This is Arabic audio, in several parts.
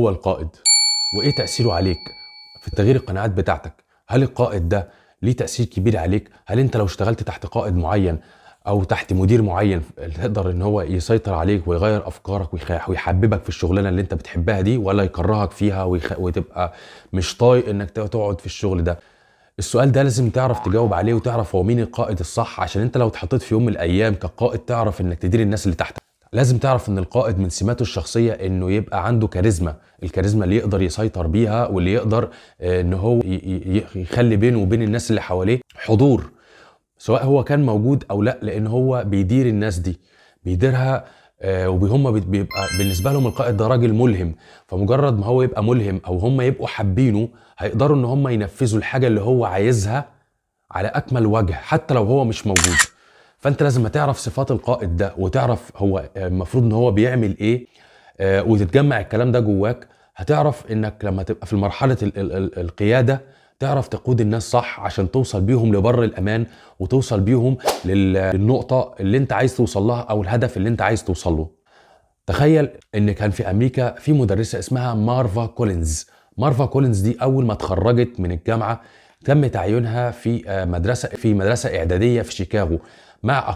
هو القائد؟ وايه تأثيره عليك في تغيير القناعات بتاعتك؟ هل القائد ده ليه تأثير كبير عليك؟ هل انت لو اشتغلت تحت قائد معين او تحت مدير معين تقدر ان هو يسيطر عليك ويغير افكارك ويحببك في الشغلانه اللي انت بتحبها دي، ولا يكرهك فيها وتبقى مش طايق انك تقعد في الشغل ده؟ السؤال ده لازم تعرف تجاوب عليه، وتعرف هو مين القائد الصح، عشان انت لو اتحطيت في يوم من الايام كقائد تعرف انك تدير الناس اللي تحتك. لازم تعرف ان القائد من سماته الشخصية انه يبقى عنده كاريزما، الكاريزما اللي يقدر يسيطر بيها، واللي يقدر ان هو يخلي بينه وبين الناس اللي حواليه حضور، سواء هو كان موجود او لا، لان هو بيدير الناس دي، بيديرها. وهم بيبقى بالنسبه لهم القائد ده راجل ملهم، فمجرد ما هو يبقى ملهم او هم يبقوا حابينه هيقدروا ان هم ينفذوا الحاجه اللي هو عايزها على اكمل وجه حتى لو هو مش موجود. فانت لازم تعرف صفات القائد ده، وتعرف هو المفروض ان هو بيعمل ايه، وتتجمع الكلام ده جواك. هتعرف انك لما تبقى في مرحله القياده تعرف تقود الناس صح، عشان توصل بيهم لبر الامان، وتوصل بيهم للنقطه اللي انت عايز توصل لها، او الهدف اللي انت عايز توصل له. تخيل ان كان في امريكا في مدرسه اسمها مارفا كولينز. مارفا كولينز دي اول ما اتخرجت من الجامعه تم تعيينها في مدرسه اعداديه في شيكاغو مع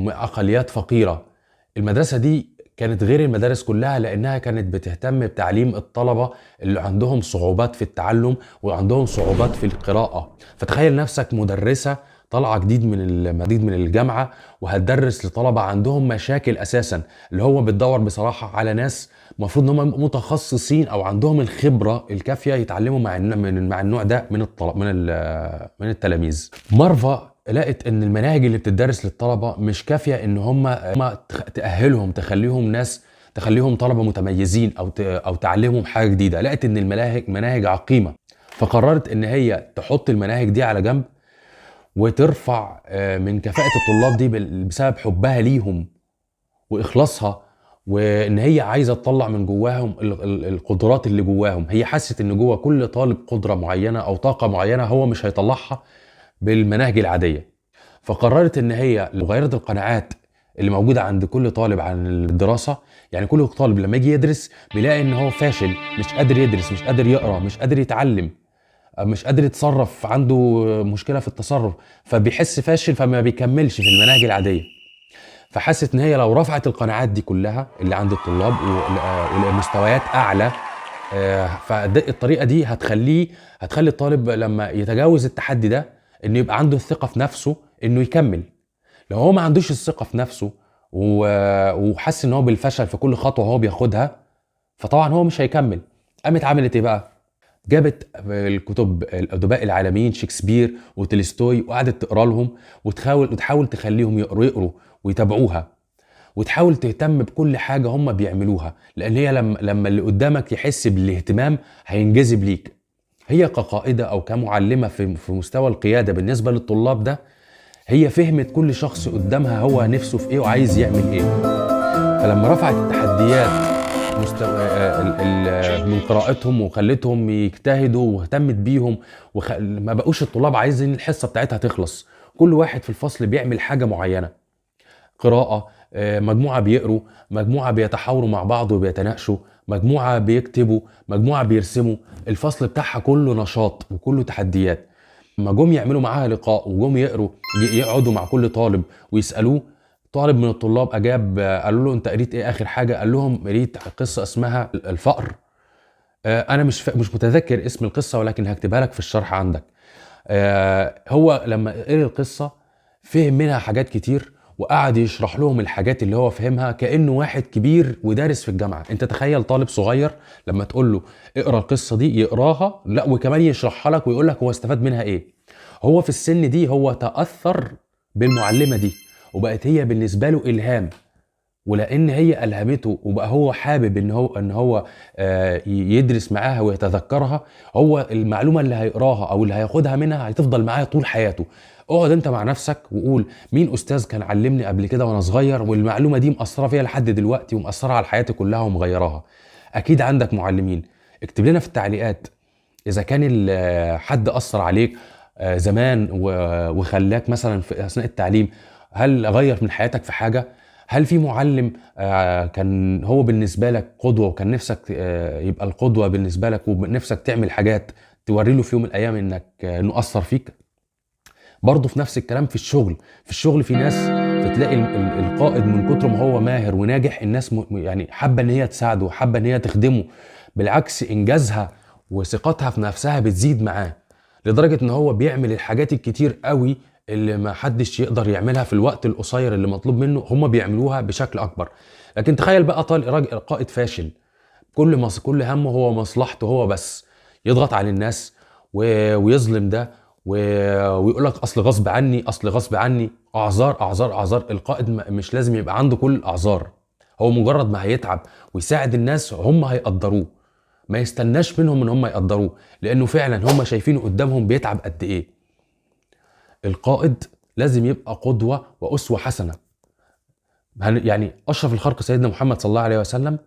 اقليات فقيره. المدرسه دي كانت غير المدارس كلها، لانها كانت بتهتم بتعليم الطلبه اللي عندهم صعوبات في التعلم وعندهم صعوبات في القراءه. فتخيل نفسك مدرسه طالعه جديد من الجامعه، وهتدرس لطلبه عندهم مشاكل اساسا، اللي هو بتدور بصراحه على ناس المفروض ان هم متخصصين او عندهم الخبره الكافيه يتعلموا مع النوع ده من التلاميذ. مارفا لقت ان المناهج اللي بتدرس للطلبه مش كافيه ان هم تاهلهم، تخليهم طلبه متميزين او تعلمهم حاجه جديده. لقت ان مناهج عقيمه، فقررت ان هي تحط المناهج دي على جنب، وترفع من كفاءة الطلاب دي بسبب حبها ليهم وإخلاصها، وإن هي عايزة تطلع من جواهم القدرات اللي جواهم. هي حست إن جوا كل طالب قدرة معينة أو طاقة معينة هو مش هيطلعها بالمناهج العادية. فقررت إن هي لو غيرت القناعات اللي موجودة عند كل طالب عن الدراسة، يعني كل طالب لما يجي يدرس بيلاقي إن هو فاشل، مش قادر يدرس، مش قادر يقرأ، مش قادر يتعلم، مش قادر يتصرف، عنده مشكلة في التصرف، فبيحس فاشل فما بيكملش في المناهج العادية. فحست ان هي لو رفعت القناعات دي كلها اللي عند الطلاب ولمستويات اعلى، فالطريقة دي هتخلي الطالب لما يتجاوز التحدي ده انه يبقى عنده الثقة في نفسه انه يكمل. لو هو ما عندوش الثقة في نفسه وحس ان هو بالفشل في كل خطوة هو بياخدها، فطبعا هو مش هيكمل. قامت عملت ايه بقى؟ جابت الكتب الادباء العالميين شكسبير وتولستوي، وقعدت تقرا لهم وتحاول تخليهم يقروا ويتابعوها، وتحاول تهتم بكل حاجه هم بيعملوها، لان هي لما اللي قدامك يحس بالاهتمام هينجذب ليك. هي كقائده او كمعلمه في مستوى القياده بالنسبه للطلاب ده، هي فهمت كل شخص قدامها هو نفسه في ايه وعايز يعمل ايه. فلما رفعت التحديات من قراءتهم وخلتهم يجتهدوا واهتمت بيهم، ما بقوش الطلاب عايزين الحصة بتاعتها تخلص. كل واحد في الفصل بيعمل حاجة معينة، قراءة، مجموعة بيقروا، مجموعة بيتحاوروا مع بعض وبيتناقشوا، مجموعة بيكتبوا، مجموعة بيرسموا. الفصل بتاعها كله نشاط وكله تحديات. لما جم يعملوا معاها لقاء وجم يقعدوا مع كل طالب ويسألوه، طالب من الطلاب اجاب، قالوا له انت قريت ايه اخر حاجه؟ قال لهم قريت قصه اسمها الفقر. انا مش متذكر اسم القصه، ولكن هكتبها لك في الشرح عندك. هو لما قرأ القصه فهم منها حاجات كتير، وقعد يشرح لهم الحاجات اللي هو فهمها كأنه واحد كبير ودارس في الجامعه. انت تخيل طالب صغير لما تقول له اقرا القصه دي يقراها، لا وكمان يشرحها لك ويقول لك هو استفاد منها ايه. هو في السن دي هو تأثر بالمعلمه دي، وبقت هي بالنسبه له الهام، ولان هي الهمته وبقى هو حابب ان هو يدرس معاها ويتذكرها. هو المعلومه اللي هيقراها او اللي هياخدها منها هتفضل معاه طول حياته. اقعد انت مع نفسك وقول مين استاذ كان علمني قبل كده وانا صغير والمعلومه دي مأثره فيا لحد دلوقتي ومأثره على حياتي كلها ومغيراها. اكيد عندك معلمين. اكتب لنا في التعليقات اذا كان حد اثر عليك زمان وخلاك مثلا في اثناء التعليم، هل غير من حياتك في حاجه؟ هل في معلم كان هو بالنسبة لك قدوة، وكان نفسك يبقى القدوة بالنسبة لك، ونفسك تعمل حاجات توري له في يوم من الأيام إنه أثر فيك؟ برضه في نفس الكلام في الشغل. في الشغل في ناس بتلاقي القائد من كتر ما هو ماهر وناجح، الناس يعني حابة إن هي تساعده وحابة إن هي تخدمه. بالعكس إنجازها وثقتها في نفسها بتزيد معاه، لدرجة إن هو بيعمل الحاجات الكتير قوي اللي ما حدش يقدر يعملها في الوقت القصير اللي مطلوب منه، هم بيعملوها بشكل اكبر. لكن تخيل بقى راجل قائد فاشل، كل همه هو مصلحته هو بس، يضغط على الناس ويظلم ده ويقول لك اصل غصب عني، اصل غصب عني، اعذار اعذار اعذار. القائد مش لازم يبقى عنده كل الاعذار، هو مجرد ما هيتعب ويساعد الناس هم هيقدروه، ما يستناش منهم ان هم يقدروه، لانه فعلا هم شايفينه قدامهم بيتعب قد ايه. القائد لازم يبقى قدوة وأسوة حسنة. يعني أشرف الخلق سيدنا محمد صلى الله عليه وسلم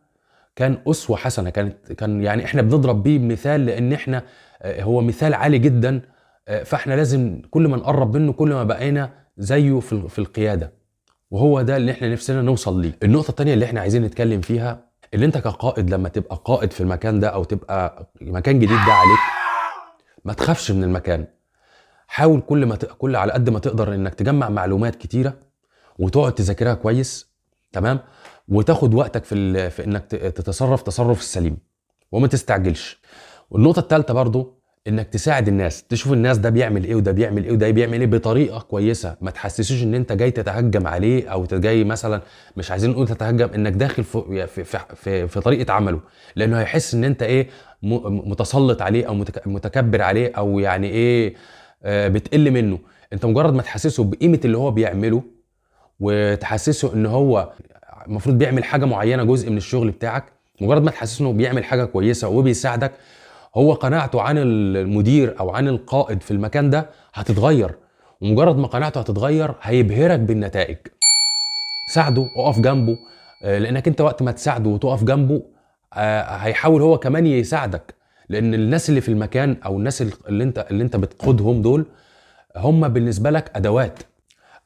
كان أسوة حسنة، كان يعني إحنا بنضرب بيه مثال، لأن إحنا هو مثال عالي جدا. فإحنا لازم كل ما نقرب منه كل ما بقينا زيه في القيادة، وهو ده اللي إحنا نفسنا نوصل ليه. النقطة التانية اللي إحنا عايزين نتكلم فيها، اللي أنت كقائد لما تبقى قائد في المكان ده أو تبقى مكان جديد ده عليك، ما تخافش من المكان. حاول كل على قد ما تقدر انك تجمع معلومات كتيره وتقعد تذاكرها كويس، تمام، وتاخد وقتك في انك تتصرف تصرف السليم وما تستعجلش. والنقطه الثالثه برضو انك تساعد الناس، تشوف الناس ده بيعمل ايه وده بيعمل ايه وده بيعمل ايه بطريقه كويسه، ما تحسسوش ان انت جاي تتهجم عليه او جاي مثلا، مش عايزين نقول تتهجم، انك داخل في طريقه عمله، لانه هيحس ان انت ايه، متسلط عليه او متكبر عليه، او يعني ايه، بتقل منه. انت مجرد ما تحسسه بقيمه اللي هو بيعمله، وتحسسه ان هو المفروض بيعمل حاجه معينه جزء من الشغل بتاعك، مجرد ما تحسسه انه بيعمل حاجه كويسه وبيساعدك، هو قناعته عن المدير او عن القائد في المكان ده هتتغير. ومجرد ما قناعته هتتغير هيبهرك بالنتائج. ساعده، اقف جنبه، لانك انت وقت ما تساعده وتقف جنبه هيحاول هو كمان يساعدك، لان الناس اللي في المكان او الناس اللي انت بتقودهم دول هم بالنسبه لك ادوات،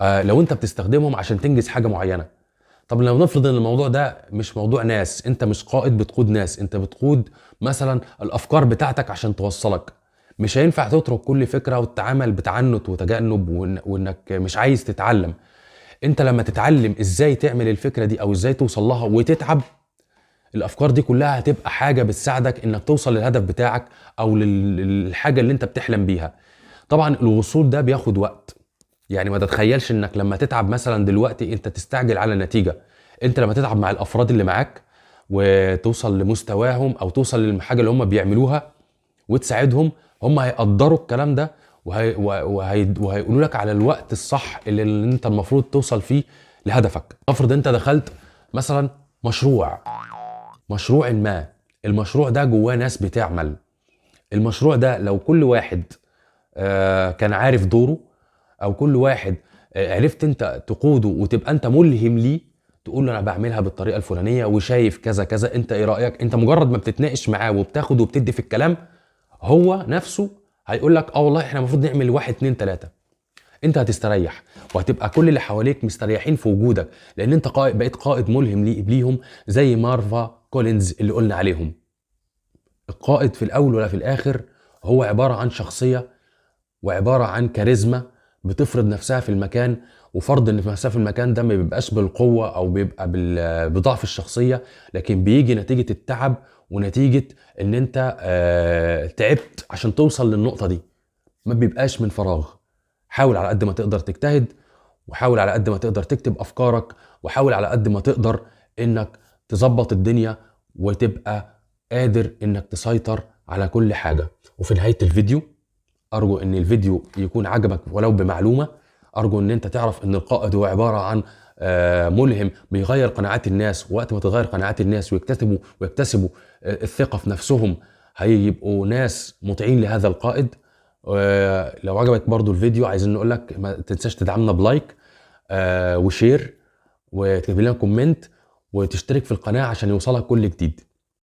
لو انت بتستخدمهم عشان تنجز حاجه معينه. طب لو نفرض ان الموضوع ده مش موضوع ناس، انت مش قائد بتقود ناس، انت بتقود مثلا الافكار بتاعتك عشان توصلك، مش هينفع تترك كل فكره وتتعامل بتعنت وتجنب وانك مش عايز تتعلم. انت لما تتعلم ازاي تعمل الفكره دي او ازاي توصل لها وتتعب، الافكار دي كلها هتبقى حاجه بتساعدك انك توصل للهدف بتاعك او للحاجه اللي انت بتحلم بيها. طبعا الوصول ده بياخد وقت، يعني ما تتخيلش انك لما تتعب مثلا دلوقتي انت تستعجل على النتيجه. انت لما تتعب مع الافراد اللي معاك وتوصل لمستواهم او توصل للحاجه اللي هم بيعملوها وتساعدهم، هم هيقدروا الكلام ده وهيقولوا لك على الوقت الصح اللي انت المفروض توصل فيه لهدفك. افرض انت دخلت مثلا مشروع ما، المشروع ده جواه ناس بتعمل، المشروع ده لو كل واحد كان عارف دوره، او كل واحد عرفت انت تقوده وتبقى انت ملهم ليه، تقول له انا بعملها بالطريقه الفلانيه وشايف كذا كذا، انت ايه رايك؟ انت مجرد ما بتتناقش معاه وبتاخد وبتدي في الكلام، هو نفسه هيقول لك اه والله احنا المفروض نعمل 1 2 3. انت هتستريح وهتبقى كل اللي حواليك مستريحين في وجودك، لان انت بقيت قائد ملهم ليهم، زي مارفا كولينز اللي قلنا عليهم. القائد في الاول ولا في الاخر هو عباره عن شخصيه وعباره عن كاريزما بتفرض نفسها في المكان، وفرض ان نفسها في المكان ده ما بيبقاش بالقوه او بيبقى بضعف الشخصيه، لكن بيجي نتيجه التعب ونتيجه ان انت تعبت عشان توصل للنقطه دي، ما بيبقاش من فراغ. حاول على قد ما تقدر تجتهد، وحاول على قد ما تقدر تكتب افكارك، وحاول على قد ما تقدر انك تظبط الدنيا وتبقى قادر انك تسيطر على كل حاجه. وفي نهايه الفيديو ارجو ان الفيديو يكون عجبك ولو بمعلومه، ارجو ان انت تعرف ان القائد هو عباره عن ملهم بيغير قناعات الناس، وقت ما تغير قناعات الناس ويكتسبوا الثقه في نفسهم هيبقوا ناس مطيعين لهذا القائد. لو عجبك برضو الفيديو عايزين نقول لك ما تنساش تدعمنا بلايك وشير، وتكتب لنا كومنت، وتشترك في القناه عشان يوصلك كل جديد.